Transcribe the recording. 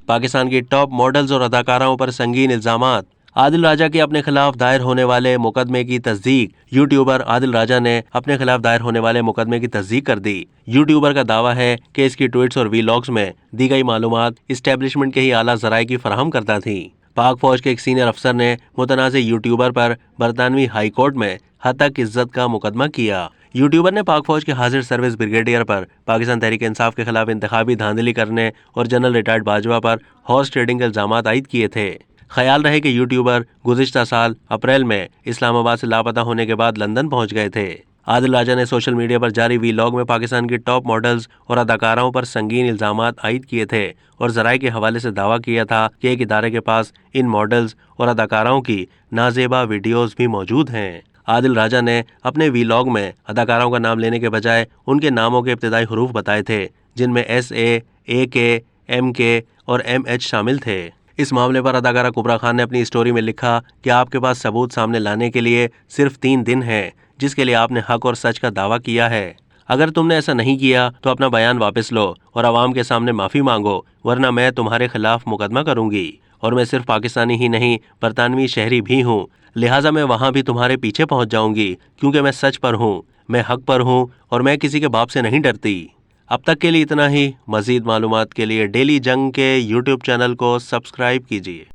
पाकिस्तान की top models और अदाकाराओं पर संगीन इल्जामात। आदिल राजा के अपने खिलाफ दायर होने वाले मुकदमे की तस्दीक। यूट्यूबर आदिल राजा ने अपने खिलाफ दायर होने वाले मुकदमे की तस्दीक कर दी। यूट्यूबर का दावा है कि इसकी ट्वीट्स और वीलॉग्स में दी गई मालूमात इस्टेब्लिशमेंट के ही आला ज़राए की फराहम करता थी। पाक फौज के एक सीनियर अफसर ने मुतनाज़ यूट्यूबर पर बरतानवी हाई कोर्ट में हतक इज्जत का मुकदमा किया। यूट्यूबर ने पाक फौज के हाजिर सर्विस ब्रिगेडियर पर पाकिस्तान तहरीक इंसाफ के खिलाफ इंतखाबी धांधली करने और जनरल रिटायर्ड बाजवा पर हॉर्स ट्रेडिंग के इल्जामात आयद किए थे। ख्याल रहे कि यूट्यूबर गुज़िश्ता साल अप्रैल में इस्लामाबाद से लापता होने के बाद लंदन पहुंच गए थे। आदिल राजा ने सोशल मीडिया पर जारी वीलॉग में पाकिस्तान की टॉप मॉडल्स और अदाकाराओं पर संगीन इल्जामात आयद किए थे और ज़राए के हवाले से दावा किया था कि एक इदारे के पास इन मॉडल्स और अदाकाराओं की नाजेबा वीडियोज़ भी मौजूद हैं। आदिल राजा ने अपने वीलॉग में अदाकाराओं का नाम लेने के बजाय उनके नामों के इब्तिदाई हरूफ बताए थे, जिनमें SA, AK, MK और MH शामिल थे। इस मामले पर अदाकारा कुबरा खान ने अपनी स्टोरी में लिखा कि आपके पास सबूत सामने लाने के लिए सिर्फ 3 दिन हैं, जिसके लिए आपने हक और सच का दावा किया है। अगर तुमने ऐसा नहीं किया तो अपना बयान वापस लो और आवाम के सामने माफ़ी मांगो, वरना मैं तुम्हारे खिलाफ मुकदमा करूंगी। और मैं सिर्फ पाकिस्तानी ही नहीं, बरतानवी शहरी भी हूँ, लिहाजा मैं वहाँ भी तुम्हारे पीछे पहुँच जाऊंगी, क्योंकि मैं सच पर हूँ, मैं हक पर हूँ और मैं किसी के बाप से नहीं डरती। अब तक के लिए इतना ही। मज़ीद मालूमात के लिए डेली जंग के YouTube चैनल को सब्सक्राइब कीजिए।